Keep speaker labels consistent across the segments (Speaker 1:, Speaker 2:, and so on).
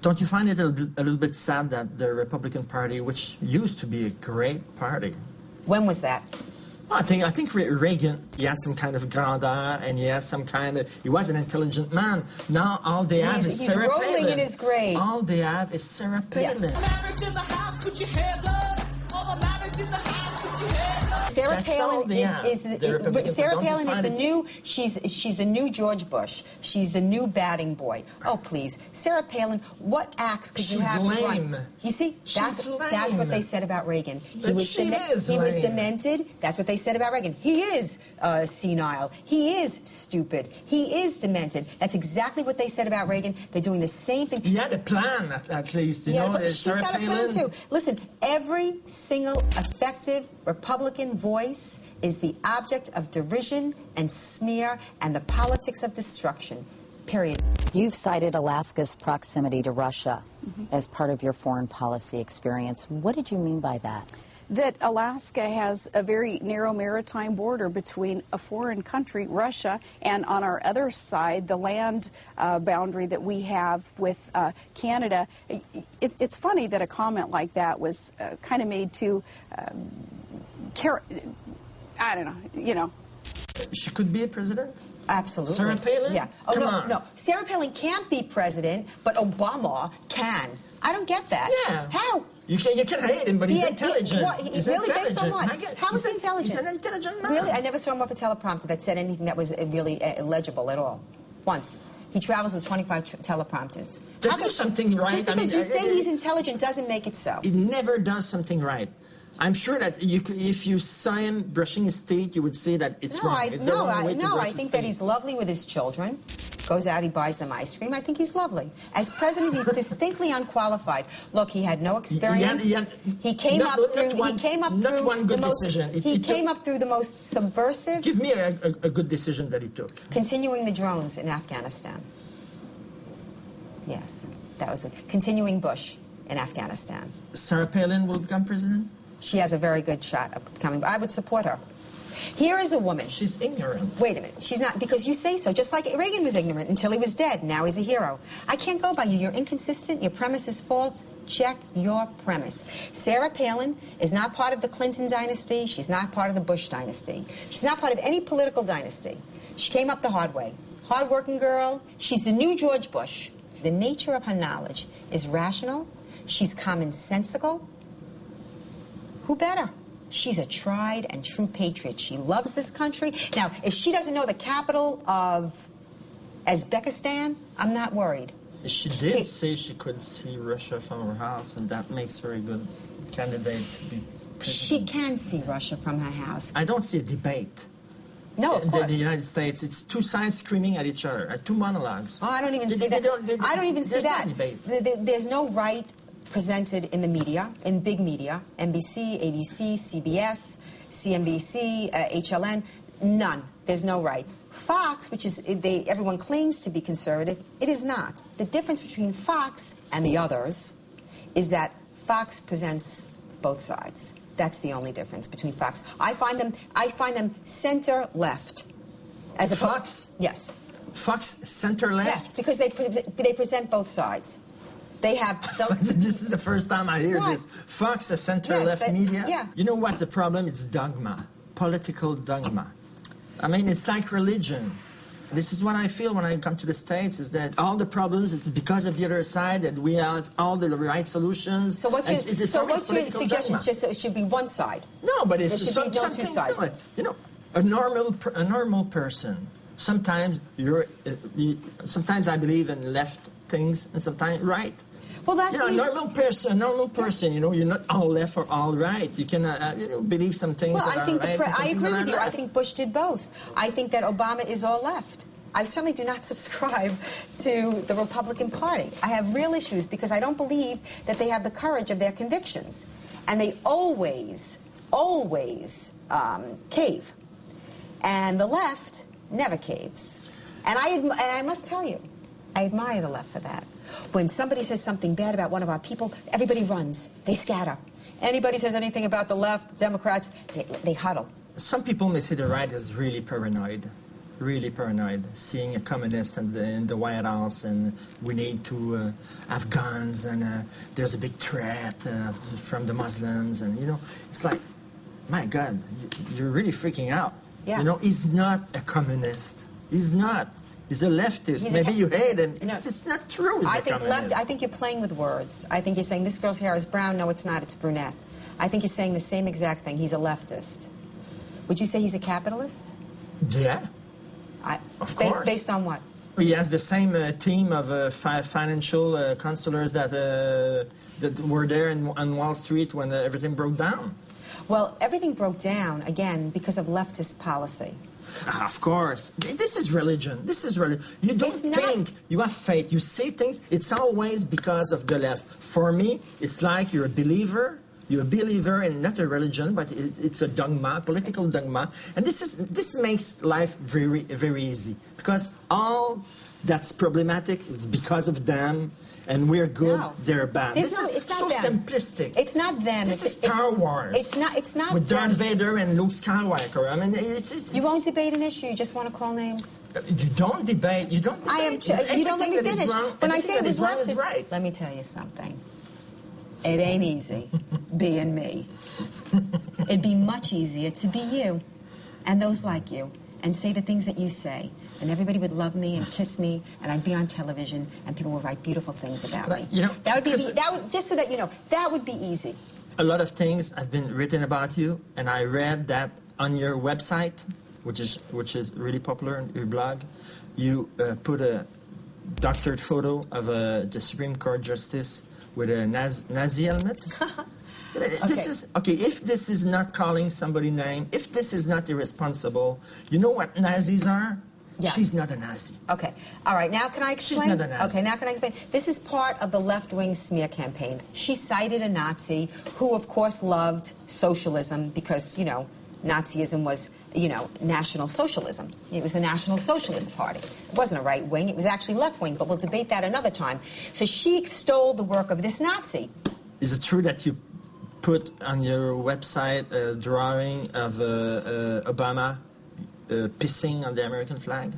Speaker 1: Don't you find it a little bit sad that the Republican Party, which used to be a great party...
Speaker 2: When was that?
Speaker 1: Well, I think Reagan, he had some kind of grandeur, and he has some kind of... He was an intelligent man. Now all they have is Sarah Palin.
Speaker 2: He's rolling in his grave.
Speaker 1: All they have is Sarah Palin.
Speaker 2: Yeah. Sarah Palin is the new. She's the new George Bush. She's the new batting boy. Oh please, Sarah Palin. What acts could you have to run? You see, that's what they said about Reagan. He was demented. That's what they said about Reagan. He is senile. He is stupid. He is demented. That's exactly what they said about Reagan. They're doing the same thing.
Speaker 1: He had a plan, at least. You know,
Speaker 2: but she's got a plan too. Listen, every single effective Republican voice is the object of derision and smear and the politics of destruction. Period.
Speaker 3: You've cited Alaska's proximity to Russia as part of your foreign policy experience. What did you mean by that?
Speaker 4: That Alaska has a very narrow maritime border between a foreign country, Russia, and on our other side, the land boundary that we have with Canada. It's funny that a comment like that was kind of made to, I don't know, you know.
Speaker 1: She could be a president?
Speaker 2: Absolutely.
Speaker 1: Sarah Palin?
Speaker 2: Yeah. Oh,
Speaker 1: Come
Speaker 2: no,
Speaker 1: on.
Speaker 2: no. Sarah Palin can't be president, but Obama can. I don't get that.
Speaker 1: Yeah.
Speaker 2: How?
Speaker 1: You can hate him, but he's intelligent.
Speaker 2: He's really
Speaker 1: intelligent.
Speaker 2: based on what? How is he intelligent?
Speaker 1: He's an intelligent man.
Speaker 2: Really? I never saw him off a teleprompter that said anything that was really illegible at all. Once. He travels with 25 teleprompters.
Speaker 1: Does he do something right?
Speaker 2: Just because you say he's intelligent doesn't make it so.
Speaker 1: He never does something right. I'm sure that if you saw him brushing his teeth, you would say that it's wrong.
Speaker 2: I think that he's lovely with his children. Goes out, he buys them ice cream. I think he's lovely. As president, he's distinctly unqualified. Look, he had no experience. He came up through the most subversive.
Speaker 1: Give me a good decision that he took.
Speaker 2: Continuing the drones in Afghanistan. Yes, that was it. Continuing Bush in Afghanistan.
Speaker 1: Sarah Palin will become president?
Speaker 2: She has a very good shot of becoming. I would support her. Here is a woman.
Speaker 1: She's ignorant.
Speaker 2: Wait a minute. She's not, because you say so. Just like Reagan was ignorant until he was dead. Now he's a hero. I can't go by you. You're inconsistent. Your premise is false. Check your premise. Sarah Palin is not part of the Clinton dynasty. She's not part of the Bush dynasty. She's not part of any political dynasty. She came up the hard way. Hard-working girl. She's the new George Bush. The nature of her knowledge is rational. She's commonsensical. Who better? She's a tried and true patriot. She loves this country. Now, if she doesn't know the capital of Uzbekistan, I'm not worried.
Speaker 1: She did say she could see Russia from her house, and that makes her a good candidate to be president.
Speaker 2: She can see Russia from her house.
Speaker 1: I don't see a debate.
Speaker 2: No, of course.
Speaker 1: In the United States, it's two sides screaming at each other, two monologues.
Speaker 2: Oh, I don't even see that. I don't even see that. There's no right presented in the media, in big media, NBC, ABC, CBS, CNBC, HLN, none. There's no right. Fox, which is, everyone claims to be conservative, it is not. The difference between Fox and the others is that Fox presents both sides. That's the only difference between Fox. I find them center-left. As a
Speaker 1: Fox?
Speaker 2: Yes.
Speaker 1: Fox center-left?
Speaker 2: Yes, because they present both sides. They have...
Speaker 1: This is the first time I hear this. Fox, a center-left media?
Speaker 2: Yeah.
Speaker 1: You know what's the problem? It's dogma. Political dogma. I mean, it's like religion. This is what I feel when I come to the States, is that all the problems, it's because of the other side, that we have all the right solutions.
Speaker 2: So what's your suggestion? It's just, it should be one side?
Speaker 1: No, but it's
Speaker 2: there should be no two sides.
Speaker 1: You know, a normal person, sometimes sometimes I believe in left things and sometimes right.
Speaker 2: Well, that's
Speaker 1: a normal person. You know, you're not all left or all right. You can believe some things. Well,
Speaker 2: I think I agree with you. I think Bush did both. I think that Obama is all left. I certainly do not subscribe to the Republican Party. I have real issues because I don't believe that they have the courage of their convictions, and they always cave. And the left never caves. And I must tell you, I admire the left for that. When somebody says something bad about one of our people, everybody runs. They scatter. Anybody says anything about the left, Democrats, they huddle.
Speaker 1: Some people may say the right is really paranoid. really paranoid, seeing a communist in the White House, and we need to have guns, and there's a big threat from the Muslims, and it's like, my God, you're really freaking out.
Speaker 2: Yeah.
Speaker 1: He's not a communist. He's not. He's a leftist. Maybe you hate him. It's not true.
Speaker 2: I think you're playing with words. I think you're saying this girl's hair is brown. No, it's not. It's brunette. I think you're saying the same exact thing. He's a leftist. Would you say he's a capitalist?
Speaker 1: Yeah. Of course.
Speaker 2: Based on what?
Speaker 1: He has the same team of financial counselors that were there on Wall Street when everything broke down.
Speaker 2: Well, everything broke down, again, because of leftist policy.
Speaker 1: Of course. This is religion. You don't think, you have faith. You say things, it's always because of the left. For me, it's like you're a believer. You're a believer in not a religion, but it's a dogma, political dogma. And this makes life very, very easy. Because all that's problematic is because of them. And we're good, they're bad. This is so simplistic.
Speaker 2: It's not them.
Speaker 1: This is Star Wars.
Speaker 2: It's not
Speaker 1: with
Speaker 2: them.
Speaker 1: Darth Vader and Luke Skywalker. I mean, it's
Speaker 2: you won't debate an issue. You just want to call names.
Speaker 1: You don't debate. You don't debate.
Speaker 2: You don't let me finish. When I say it was
Speaker 1: wrong is right.
Speaker 2: Let me tell you something. It ain't easy being me. It'd be much easier to be you and those like you and say the things that you say. And everybody would love me and kiss me, and I'd be on television, and people would write beautiful things about me. That would be just so that you know, that would be easy.
Speaker 1: A lot of things have been written about you, and I read that on your website, which is really popular in your blog, you put a doctored photo of the Supreme Court justice with a Nazi helmet. If this is not calling somebody name, if this is not irresponsible, you know what Nazis are? Yes. She's not a Nazi.
Speaker 2: Okay. All right. Now can I explain?
Speaker 1: She's not a Nazi.
Speaker 2: Okay. Now can I explain? This is part of the left-wing smear campaign. She cited a Nazi who, of course, loved socialism because, Nazism was, National Socialism. It was the National Socialist Party. It wasn't a right wing. It was actually left wing, but we'll debate that another time. So she extolled the work of this Nazi.
Speaker 1: Is it true that you put on your website a drawing of Obama pissing on the American flag?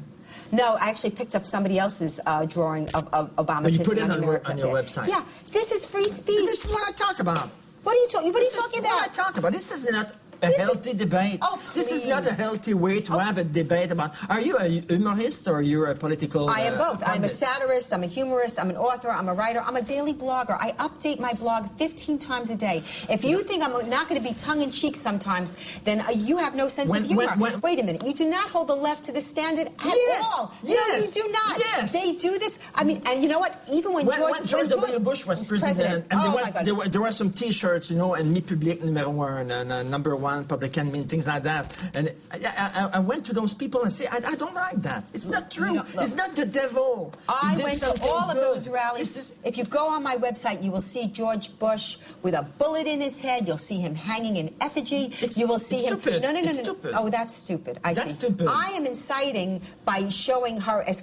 Speaker 2: No, I actually picked up somebody else's drawing of Obama
Speaker 1: but you
Speaker 2: pissing
Speaker 1: put it
Speaker 2: on the American
Speaker 1: on your
Speaker 2: flag.
Speaker 1: website.
Speaker 2: Yeah, this is free speech.
Speaker 1: This is what I talk about.
Speaker 2: What are you talking about?
Speaker 1: This is not a healthy debate.
Speaker 2: Oh,
Speaker 1: this is not a healthy way to have a debate about. Are you a humorist or you're a political?
Speaker 2: I am both. I'm a satirist. I'm a humorist. I'm an author. I'm a writer. I'm a daily blogger. I update my blog 15 times a day. If you think I'm not going to be tongue-in-cheek sometimes, then you have no sense of humor. Wait a minute. You do not hold the left to the standard at all.
Speaker 1: Yes.
Speaker 2: No, you do not.
Speaker 1: Yes.
Speaker 2: They do this. I mean, and you know what? Even when
Speaker 1: George W. Bush was president, and there were some T-shirts, and Mi Public numéro 1, and number 1 Publican, things like that. And I went to those people and said, I don't like that. It's not true. It's not the devil.
Speaker 2: I went to all of those rallies. If you go on my website, you will see George Bush with a bullet in his head. You'll see him hanging in effigy. You will see him.
Speaker 1: Stupid.
Speaker 2: No.
Speaker 1: Stupid.
Speaker 2: Oh, that's stupid.
Speaker 1: That's stupid.
Speaker 2: I am inciting by showing her as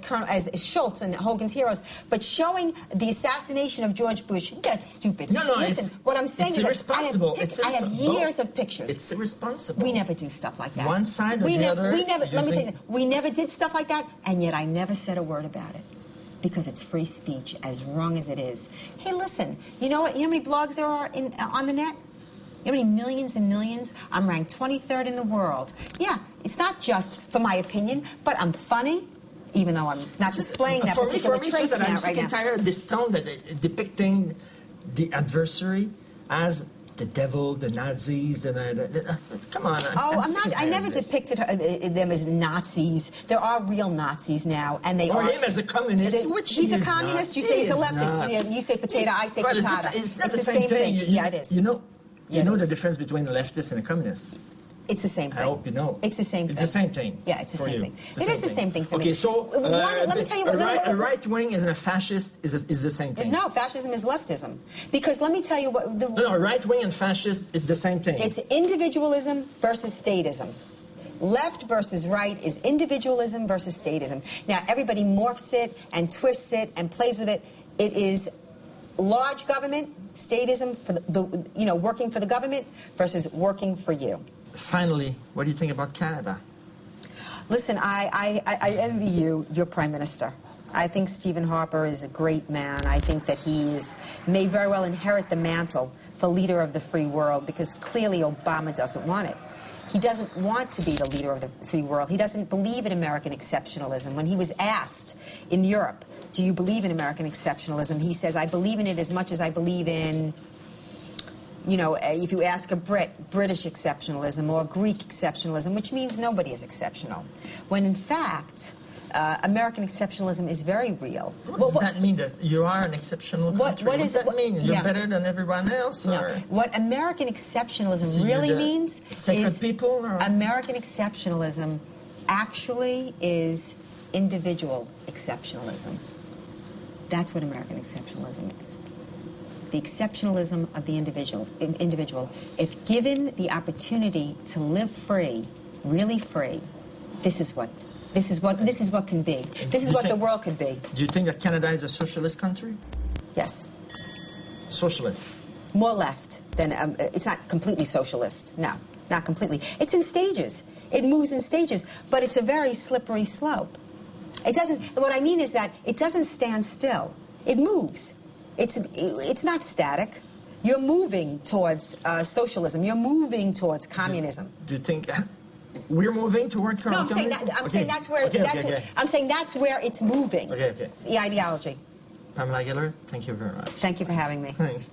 Speaker 2: Schultz and Hogan's Heroes, but showing the assassination of George Bush. That's stupid.
Speaker 1: No.
Speaker 2: Listen, what I'm saying
Speaker 1: it's
Speaker 2: is
Speaker 1: irresponsible.
Speaker 2: I have years of pictures.
Speaker 1: It's irresponsible.
Speaker 2: We never do stuff like that.
Speaker 1: One side or the other.
Speaker 2: Let me tell you something. We never did stuff like that, and yet I never said a word about it. Because it's free speech, as wrong as it is. Hey, listen, you know what? You know how many blogs there are on the net? You know how many millions and millions? I'm ranked 23rd in the world. Yeah, it's not just for my opinion, but I'm funny, even though I'm not displaying that particular trait
Speaker 1: I'm
Speaker 2: right
Speaker 1: sick and
Speaker 2: now.
Speaker 1: tired of this tone that depicting the adversary as the devil, the Nazis, come on.
Speaker 2: I never depicted them as Nazis. There are real Nazis now, and they
Speaker 1: or
Speaker 2: are.
Speaker 1: him as a communist.
Speaker 2: He's a communist. You say he's a leftist. You say potato. I say potato.
Speaker 1: It's not the same thing.
Speaker 2: Yeah, it is.
Speaker 1: You know the difference between a leftist and a communist.
Speaker 2: It's the same thing.
Speaker 1: I hope you know.
Speaker 2: It's the same thing.
Speaker 1: It's the same thing.
Speaker 2: Yeah, it's the same thing.
Speaker 1: It
Speaker 2: is the same thing for me.
Speaker 1: Okay, so
Speaker 2: let me tell you what.
Speaker 1: A right wing and a fascist is the same thing.
Speaker 2: No, fascism is leftism. Because let me tell you what.
Speaker 1: No, right wing and fascist is the same thing.
Speaker 2: It's individualism versus statism. Left versus right is individualism versus statism. Now, everybody morphs it and twists it and plays with it. It is large government, statism, for the working for the government versus working for you.
Speaker 1: Finally, what do you think about Canada?
Speaker 2: Listen, I envy you, your prime minister. I think Stephen Harper is a great man. I think that he may very well inherit the mantle for leader of the free world, because clearly Obama doesn't want it. He doesn't want to be the leader of the free world. He doesn't believe in American exceptionalism. When he was asked in Europe, do you believe in American exceptionalism? He says, I believe in it as much as I believe in, you know, if you ask a Brit, British exceptionalism or Greek exceptionalism, which means nobody is exceptional. When in fact, American exceptionalism is very real.
Speaker 1: What does that mean, that you are an exceptional country? What does that mean? You're better than everyone else?
Speaker 2: No.
Speaker 1: Or?
Speaker 2: What American exceptionalism really means is
Speaker 1: people, or?
Speaker 2: American exceptionalism actually is individual exceptionalism. That's what American exceptionalism is. The exceptionalism of the individual. If given the opportunity to live free, really free, this is what can be. This is what the world could be.
Speaker 1: Do you think that Canada is a socialist country?
Speaker 2: Yes.
Speaker 1: Socialist.
Speaker 2: More left than it's not completely socialist. No, not completely. It's in stages. It moves in stages, but it's a very slippery slope. It doesn't. What I mean is that it doesn't stand still. It moves. It's not static. You're moving towards socialism. You're moving towards communism.
Speaker 1: Do you think we're moving toward communism?
Speaker 2: No, I'm saying that's where. I'm saying that's where it's moving.
Speaker 1: Okay.
Speaker 2: The ideology.
Speaker 1: Pamela Geller, thank you very much.
Speaker 2: Thank you for having me.
Speaker 1: Thanks.